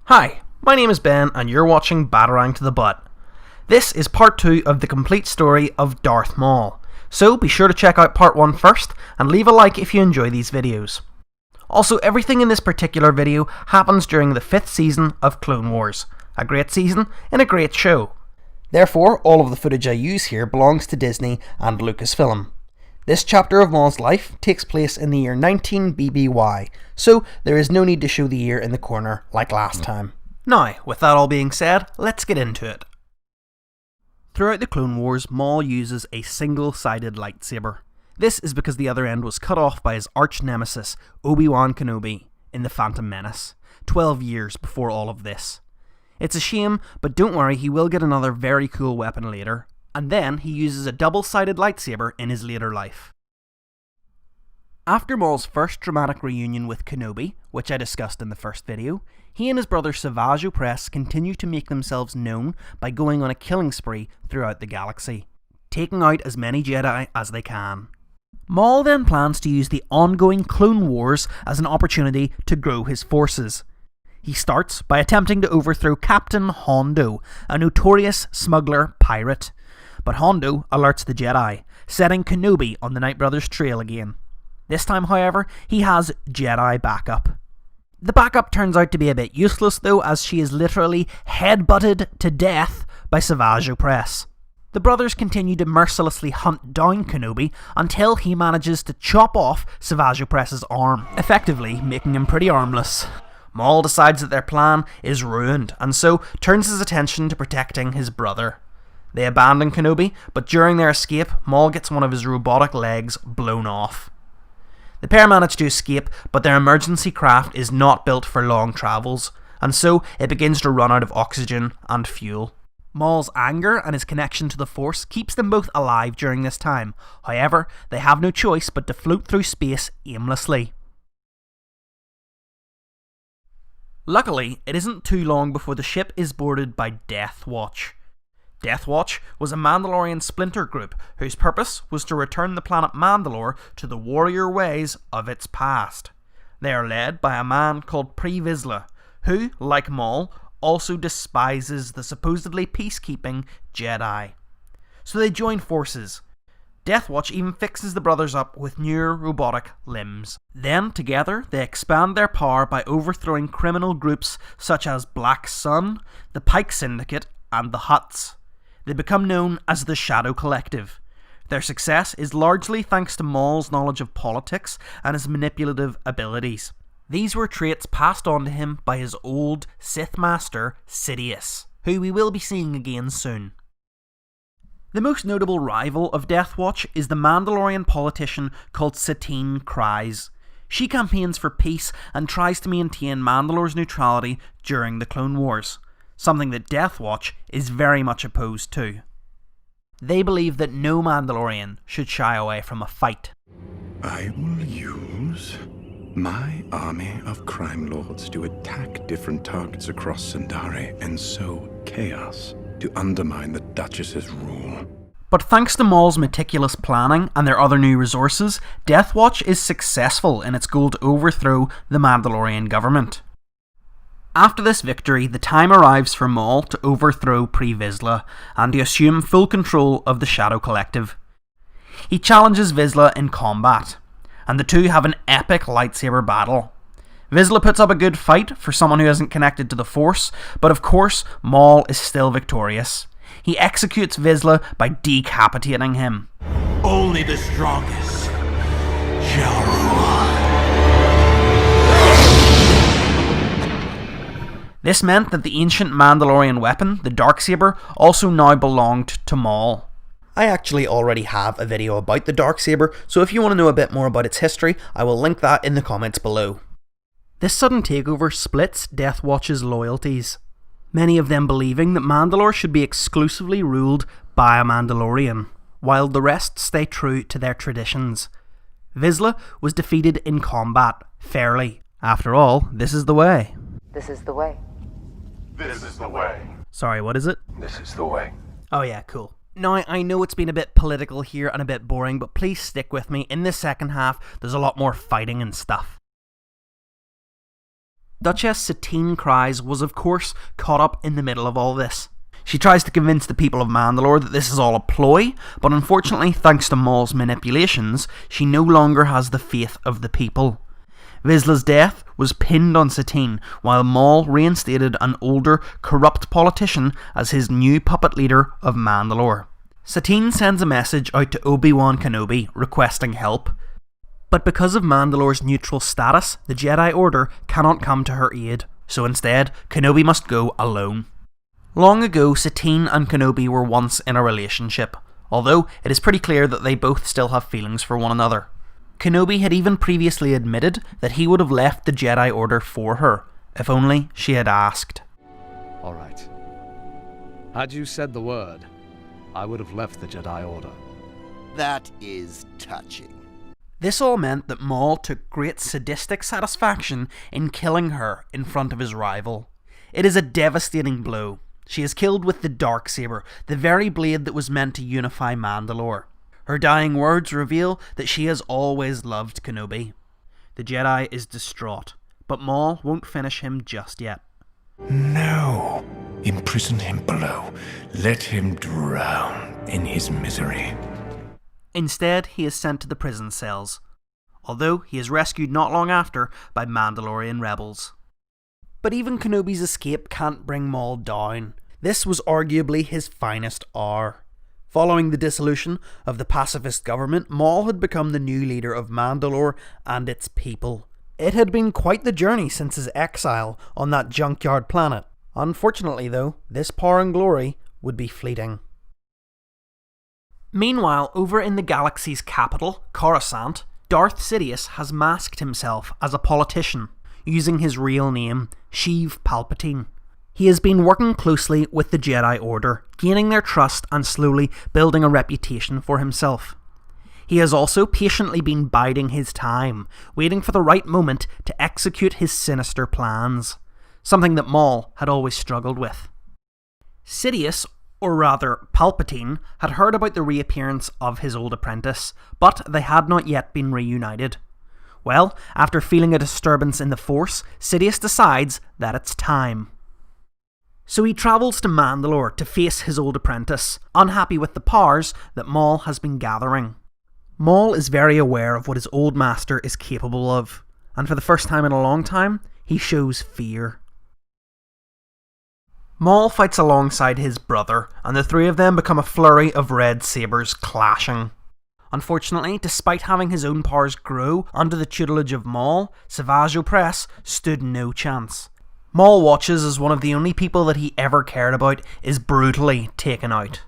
Hi, my name is Ben and you're watching Batarang to the Butt. This is part 2 of the complete story of Darth Maul, so be sure to check out part 1 first and leave a like if you enjoy these videos. Also, everything in this particular video happens during the 5th season of Clone Wars, a great season in a great show. Therefore, all of the footage I use here belongs to Disney and Lucasfilm. This chapter of Maul's life takes place in the year 19 BBY, so there is no need to show the year in the corner like last time. Now, with that all being said, let's get into it. Throughout the Clone Wars, Maul uses a single-sided lightsaber. This is because the other end was cut off by his arch-nemesis, Obi-Wan Kenobi, in The Phantom Menace, 12 years before all of this. It's a shame, but don't worry, he will get another very cool weapon later. And then he uses a double-sided lightsaber in his later life. After Maul's first dramatic reunion with Kenobi, which I discussed in the first video, he and his brother Savage Opress continue to make themselves known by going on a killing spree throughout the galaxy, taking out as many Jedi as they can. Maul then plans to use the ongoing Clone Wars as an opportunity to grow his forces. He starts by attempting to overthrow Captain Hondo, a notorious smuggler pirate. But Hondo alerts the Jedi, setting Kenobi on the Night Brothers' trail again. This time, however, he has Jedi backup. The backup turns out to be a bit useless though, as she is literally headbutted to death by Savage Opress. The brothers continue to mercilessly hunt down Kenobi until he manages to chop off Savage Opress's arm, effectively making him pretty armless. Maul decides that their plan is ruined, and so turns his attention to protecting his brother. They abandon Kenobi, but during their escape, Maul gets one of his robotic legs blown off. The pair manage to escape, but their emergency craft is not built for long travels, and so it begins to run out of oxygen and fuel. Maul's anger and his connection to the Force keeps them both alive during this time. However, they have no choice but to float through space aimlessly. Luckily, it isn't too long before the ship is boarded by Death Watch. Death Watch was a Mandalorian splinter group whose purpose was to return the planet Mandalore to the warrior ways of its past. They are led by a man called Pre Vizsla, who, like Maul, also despises the supposedly peacekeeping Jedi. So they join forces. Death Watch even fixes the brothers up with newer robotic limbs. Then, together, they expand their power by overthrowing criminal groups such as Black Sun, the Pike Syndicate, and the Hutts. They become known as the Shadow Collective. Their success is largely thanks to Maul's knowledge of politics and his manipulative abilities. These were traits passed on to him by his old Sith master, Sidious, who we will be seeing again soon. The most notable rival of Death Watch is the Mandalorian politician called Satine Kryze. She campaigns for peace and tries to maintain Mandalore's neutrality during the Clone Wars, something that Death Watch is very much opposed to. They believe that no Mandalorian should shy away from a fight. I will use my army of crime lords to attack different targets across Sundari and sow chaos to undermine the Duchess's rule. But thanks to Maul's meticulous planning and their other new resources, Death Watch is successful in its goal to overthrow the Mandalorian government. After this victory, the time arrives for Maul to overthrow Pre Vizsla and to assume full control of the Shadow Collective. He challenges Vizsla in combat, and the two have an epic lightsaber battle. Vizsla puts up a good fight for someone who isn't connected to the Force, but of course, Maul is still victorious. He executes Vizsla by decapitating him. Only the strongest shall rule. This meant that the ancient Mandalorian weapon, the Darksaber, also now belonged to Maul. I actually already have a video about the Darksaber, so if you want to know a bit more about its history, I will link that in the comments below. This sudden takeover splits Death Watch's loyalties, many of them believing that Mandalore should be exclusively ruled by a Mandalorian, while the rest stay true to their traditions. Vizsla was defeated in combat, fairly. After all, this is the way. This is the way. This is the way. Sorry, what is it? This is the way. Oh yeah, cool. Now, I know it's been a bit political here and a bit boring, but please stick with me. In this second half, there's a lot more fighting and stuff. Duchess Satine Kryze was of course caught up in the middle of all this. She tries to convince the people of Mandalore that this is all a ploy, but unfortunately, thanks to Maul's manipulations, she no longer has the faith of the people. Vizsla's death was pinned on Satine, while Maul reinstated an older, corrupt politician as his new puppet leader of Mandalore. Satine sends a message out to Obi-Wan Kenobi requesting help, but because of Mandalore's neutral status, the Jedi Order cannot come to her aid, so instead, Kenobi must go alone. Long ago, Satine and Kenobi were once in a relationship, although it is pretty clear that they both still have feelings for one another. Kenobi had even previously admitted that he would have left the Jedi Order for her, if only she had asked. Alright. Had you said the word, I would have left the Jedi Order. That is touching. This all meant that Maul took great sadistic satisfaction in killing her in front of his rival. It is a devastating blow. She is killed with the Darksaber, the very blade that was meant to unify Mandalore. Her dying words reveal that she has always loved Kenobi. The Jedi is distraught, but Maul won't finish him just yet. No. Imprison him below. Let him drown in his misery. Instead, he is sent to the prison cells, although he is rescued not long after by Mandalorian rebels. But even Kenobi's escape can't bring Maul down. This was arguably his finest hour. Following the dissolution of the pacifist government, Maul had become the new leader of Mandalore and its people. It had been quite the journey since his exile on that junkyard planet. Unfortunately though, this power and glory would be fleeting. Meanwhile, over in the galaxy's capital, Coruscant, Darth Sidious has masked himself as a politician, using his real name, Sheev Palpatine. He has been working closely with the Jedi Order, gaining their trust and slowly building a reputation for himself. He has also patiently been biding his time, waiting for the right moment to execute his sinister plans, something that Maul had always struggled with. Sidious, or rather Palpatine, had heard about the reappearance of his old apprentice, but they had not yet been reunited. Well, after feeling a disturbance in the Force, Sidious decides that it's time. So he travels to Mandalore to face his old apprentice, unhappy with the powers that Maul has been gathering. Maul is very aware of what his old master is capable of, and for the first time in a long time, he shows fear. Maul fights alongside his brother, and the three of them become a flurry of red sabers clashing. Unfortunately, despite having his own powers grow under the tutelage of Maul, Savage Opress stood no chance. Maul watches as one of the only people that he ever cared about is brutally taken out.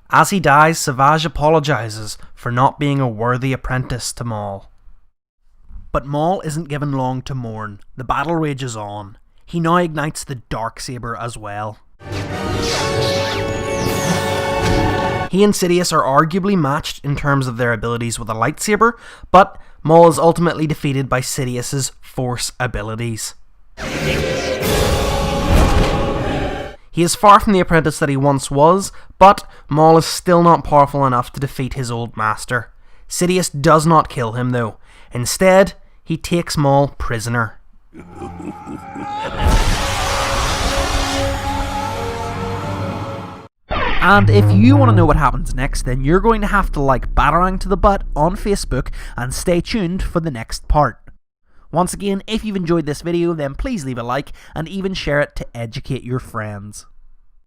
As he dies, Savage apologises for not being a worthy apprentice to Maul. But Maul isn't given long to mourn. The battle rages on. He now ignites the Darksaber as well. He and Sidious are arguably matched in terms of their abilities with a lightsaber, but Maul is ultimately defeated by Sidious's Force abilities. He is far from the apprentice that he once was, but Maul is still not powerful enough to defeat his old master. Sidious does not kill him though. Instead, he takes Maul prisoner. And if you want to know what happens next, then you're going to have to like Batarang to the Butt on Facebook and stay tuned for the next part. Once again, if you've enjoyed this video, then please leave a like and even share it to educate your friends.